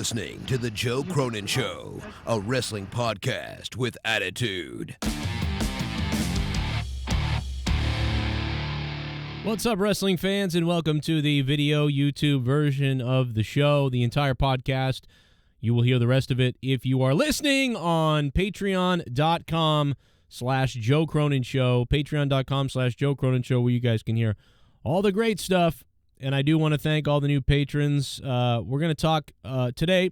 listening to The Joe Cronin Show, a wrestling podcast with attitude. What's up, wrestling fans, and welcome to the video YouTube version of the show, the entire podcast. You will hear the rest of it if you are listening on patreon.com/Joe Cronin Show, patreon.com/Joe Cronin Show, where you guys can hear all the great stuff. And I do want to thank all the new patrons. We're going to talk today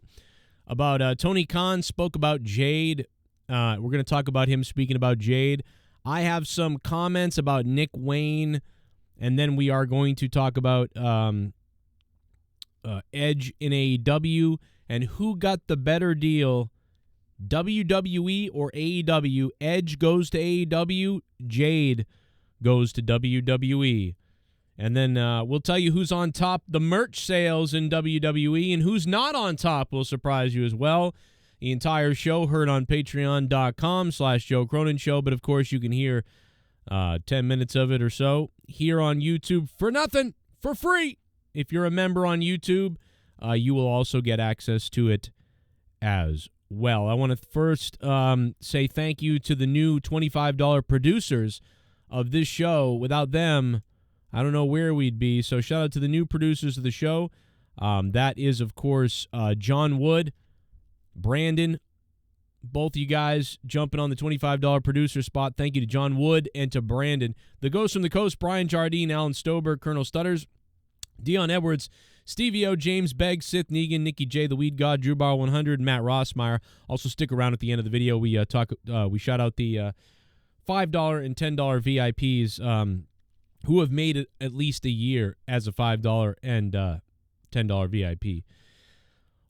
about Tony Khan spoke about Jade. We're going to talk about him speaking about Jade. I have some comments about Nick Wayne. And then we are going to talk about Edge in AEW and who got the better deal, WWE or AEW. Edge goes to AEW, Jade goes to WWE. And then we'll tell you who's on top the merch sales in WWE and who's not on top will surprise you as well. The entire show heard on patreon.com/Joe Cronin Show. But, of course, you can hear 10 minutes of it or so here on YouTube for nothing, for free. If you're a member on YouTube, you will also get access to it as well. I want to first say thank you to the new $25 producers of this show. Without them, I don't know where we'd be. So shout out to the new producers of the show. That is, of course, John Wood, Brandon, both you guys jumping on the $25 producer spot. Thank you to John Wood and to Brandon. The Ghost from the Coast, Brian Jardine, Alan Stober, Colonel Stutters, Dion Edwards, Stevie O, James Begg, Sith Negan, Nikki J, The Weed God, Drew Bar 100, Matt Rossmeyer. Also stick around at the end of the video. We we shout out the $5 and $10 VIPs who have made it at least a year as a $5 and $10 VIP.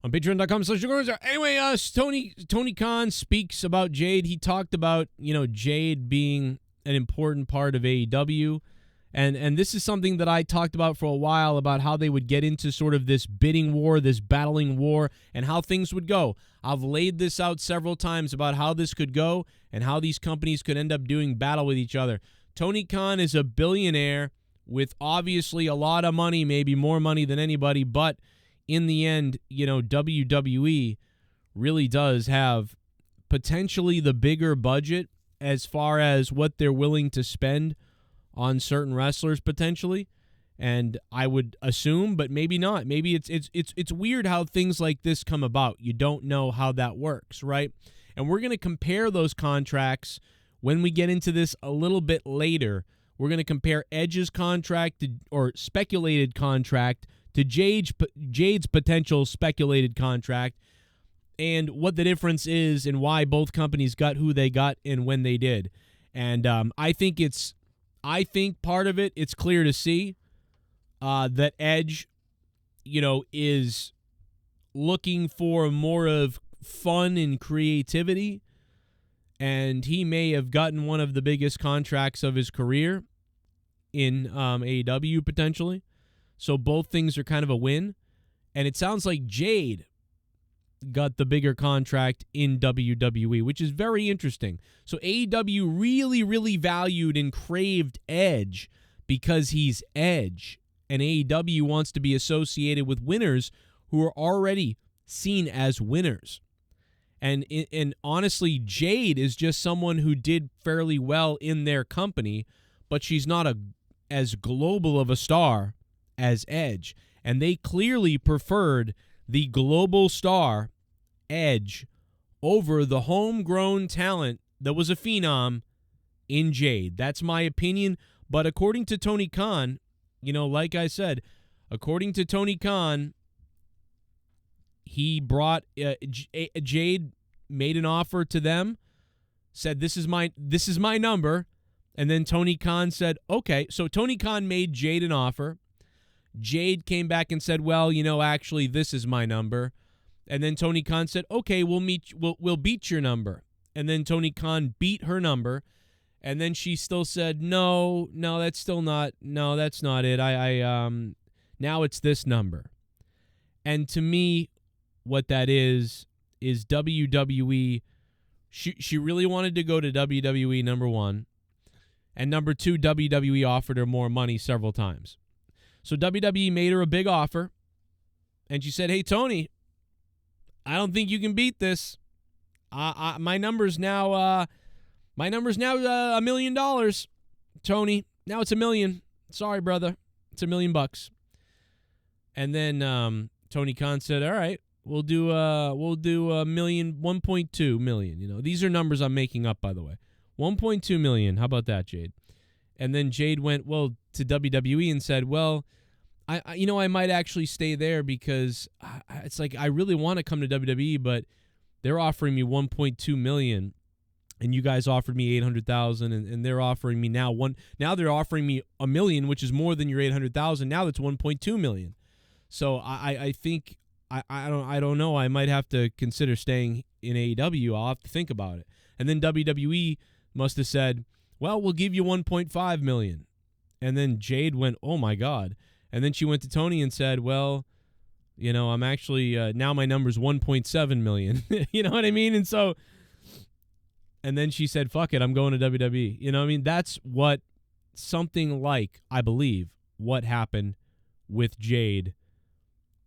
On patreon.com/. Anyway, Tony Khan speaks about Jade. He talked about, Jade being an important part of AEW. And this is something that I talked about for a while, about how they would get into sort of this bidding war, this battling war, and how things would go. I've laid this out several times about how this could go and how these companies could end up doing battle with each other. Tony Khan is a billionaire with obviously a lot of money, maybe more money than anybody, but in the end, WWE really does have potentially the bigger budget as far as what they're willing to spend on certain wrestlers potentially. And I would assume, but maybe not. Maybe it's weird how things like this come about. You don't know how that works, right? And we're going to compare those contracts when we get into this a little bit later. We're going to compare Edge's contract or speculated contract to Jade's potential speculated contract, and what the difference is and why both companies got who they got and when they did. And I think part of it, it's clear to see that Edge, is looking for more of fun and creativity, and he may have gotten one of the biggest contracts of his career in AEW potentially. So both things are kind of a win. And it sounds like Jade got the bigger contract in WWE, which is very interesting. So AEW really, really valued and craved Edge because he's Edge. And AEW wants to be associated with winners who are already seen as winners. And honestly, Jade is just someone who did fairly well in their company, but she's not as global of a star as Edge, and they clearly preferred the global star Edge over the homegrown talent that was a phenom in Jade. That's my opinion, but according to Tony Khan, like I said, according to Tony Khan, he brought Jade, made an offer to them, said this is my number, and then Tony Khan said okay. So Tony Khan made Jade an offer. Jade came back and said, well, actually, this is my number. And then Tony Khan said, okay, we'll beat your number. And then Tony Khan beat her number. And then she still said, no, that's still not, no, that's not it. Now it's this number. And to me, what that is WWE. She really wanted to go to WWE, number one. And number two, WWE offered her more money several times. So WWE made her a big offer, and she said, hey, Tony, I don't think you can beat this. My number's now $1 million, Tony. Now it's $1 million. Sorry, brother. It's $1 million. And then Tony Khan said, "All right, we'll do $1 million, 1.2 million. You know, these are numbers I'm making up, by the way. 1.2 million. How about that, Jade?" And then Jade went to WWE and said, "Well, I might actually stay there because it's like I really want to come to WWE, but they're offering me 1.2 million, and you guys offered me 800,000, and they're offering me now they're offering me $1 million, which is more than your 800,000. Now that's 1.2 million. So I think I don't know. I might have to consider staying in AEW. I'll have to think about it." And then WWE must have said, "Well, we'll give you 1.5 million." And then Jade went, "Oh my God." And then she went to Tony and said, "Well, you know, I'm actually now my number's 1.7 million." You know what I mean? And then she said, "Fuck it, I'm going to WWE." You know what I mean? That's what something like, I believe, what happened with Jade.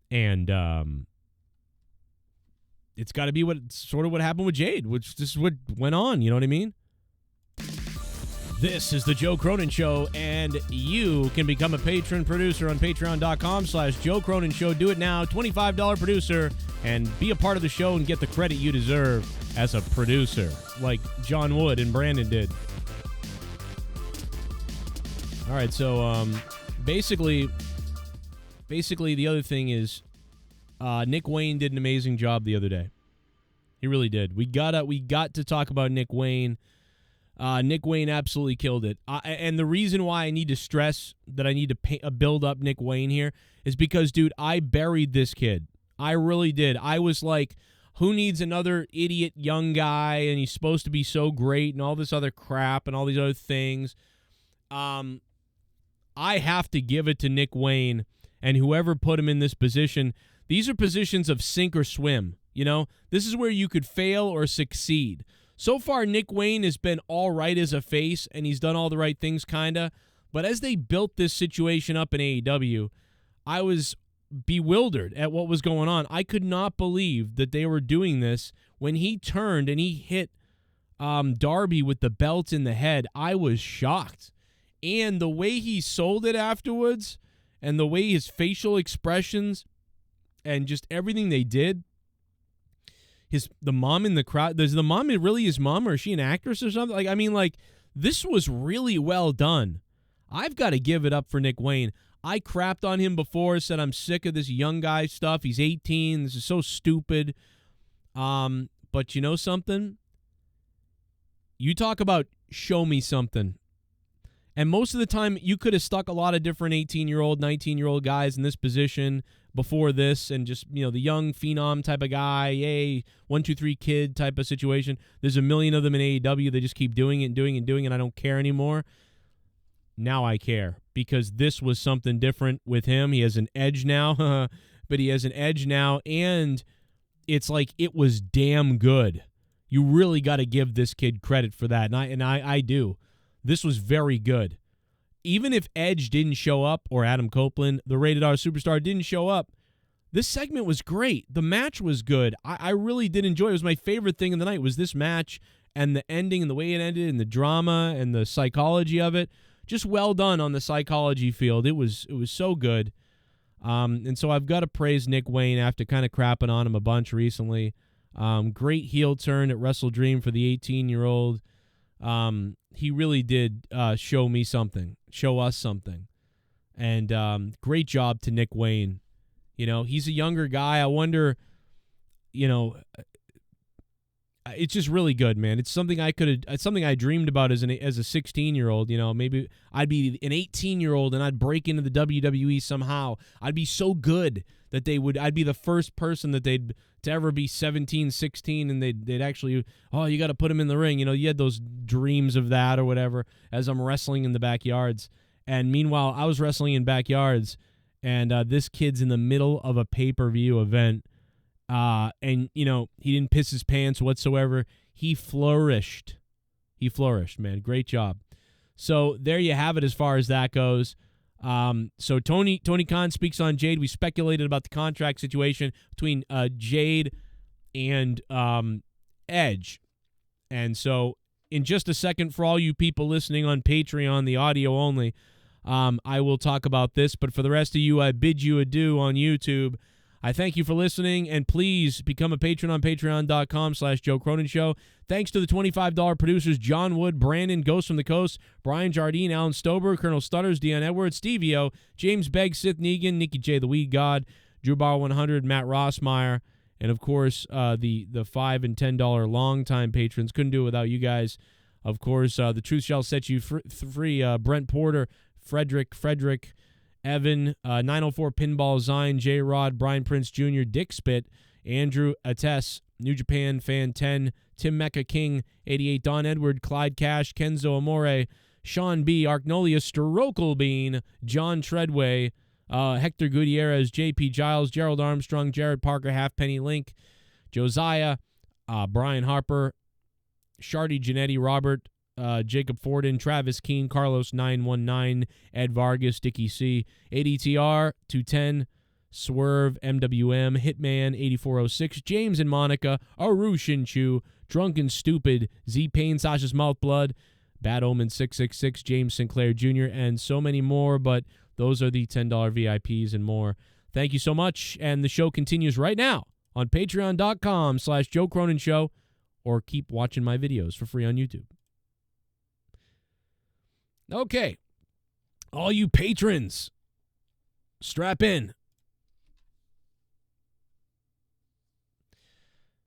And it's got to be what happened with Jade, which this is what went on. You know what I mean? This is the Joe Cronin Show, and you can become a patron producer on patreon.com/Joe Cronin Show. Do it now, $25 producer, and be a part of the show and get the credit you deserve as a producer, like John Wood and Brandon did. All right, so basically the other thing is Nick Wayne did an amazing job the other day. He really did. We got to talk about Nick Wayne. Nick Wayne absolutely killed it. And the reason why I need to stress that I need to build up Nick Wayne here is because, dude, I buried this kid. I really did. I was like, who needs another idiot young guy, and he's supposed to be so great and all this other crap and all these other things. I have to give it to Nick Wayne and whoever put him in this position. These are positions of sink or swim. You know, this is where you could fail or succeed. So far, Nick Wayne has been all right as a face, and he's done all the right things, kind of. But as they built this situation up in AEW, I was bewildered at what was going on. I could not believe that they were doing this. When he turned and he hit Darby with the belt in the head, I was shocked. And the way he sold it afterwards, and the way his facial expressions, and just everything they did. The mom in the crowd, does the mom really his mom, or is she an actress or something? This was really well done. I've got to give it up for Nick Wayne. I crapped on him before, said I'm sick of this young guy stuff. He's 18. This is so stupid. But you know something? You talk about show me something. And most of the time, you could have stuck a lot of different 18-year-old, 19-year-old guys in this position before this, and just, you know, the young phenom type of guy, yay, 1, 2, 3 kid type of situation. There's a million of them in AEW. They just keep doing it and doing it and doing it, and I don't care anymore. Now I care, because this was something different with him. He has an edge now, but he has an edge now, and it's like it was damn good. You really got to give this kid credit for that, and I do. This was very good. Even if Edge didn't show up, or Adam Copeland, the Rated R Superstar, didn't show up, this segment was great. The match was good. I really did enjoy it. It was my favorite thing of the night was this match, and the ending and the way it ended, and the drama and the psychology of it. Just well done on the psychology field. It was so good. And so I've got to praise Nick Wayne after kind of crapping on him a bunch recently. Great heel turn at Wrestle Dream for the 18-year-old. He really did show me something, show us something. And great job to Nick Wayne. You know, he's a younger guy. I wonder, you know, it's just really good, man. It's something it's something I dreamed about as a 16-year-old. You know, maybe I'd be an 18-year-old and I'd break into the WWE somehow. I'd be so good that I'd be the first person that they'd to ever be 17, 16, and they'd actually, oh, you got to put him in the ring. You know, you had those dreams of that or whatever as I'm wrestling in the backyards. And meanwhile, I was wrestling in backyards, and this kid's in the middle of a pay-per-view event. And, you know, he didn't piss his pants whatsoever. He flourished. Man. Great job. So there you have it as far as that goes. So Tony Khan speaks on Jade. We speculated about the contract situation between Jade and Edge. And so in just a second, for all you people listening on Patreon, the audio only, I will talk about this. But for the rest of you, I bid you adieu on YouTube. I thank you for listening, and please become a patron on patreon.com/Joe Cronin Show. Thanks to the $25 producers John Wood, Brandon, Ghost from the Coast, Brian Jardine, Alan Stober, Colonel Stutters, Dion Edwards, Stevie O, James Begg, Sith Negan, Nikki J. the Weed God, Drew Bar 100, Matt Rossmeyer, and of course the $5 and $10 longtime patrons. Couldn't do it without you guys. Of course, the Truth Shall Set You Free, Brent Porter, Frederick, Evan, 904 Pinball, Zine, J. Rod, Brian Prince Jr., Dick Spit, Andrew Attess, New Japan Fan 10, Tim Mecca King, 88, Don Edward, Clyde Cash, Kenzo Amore, Sean B., Arknolius, Strokel Bean, John Treadway, Hector Gutierrez, J.P. Giles, Gerald Armstrong, Jared Parker, Halfpenny Link, Josiah, Brian Harper, Shardy Janetti, Robert, Jacob Forden, Travis Keene, Carlos 919, Ed Vargas, Dickie C, ADTR 210, Swerve, MWM, Hitman 8406, James and Monica, Arushin Chu, Drunken Stupid, Z Payne, Sasha's Mouth Blood, Bad Omen 666, James Sinclair Jr., and so many more, but those are the $10 VIPs and more. Thank you so much, and the show continues right now on patreon.com/Joe Cronin Show, or keep watching my videos for free on YouTube. Okay, all you patrons, strap in.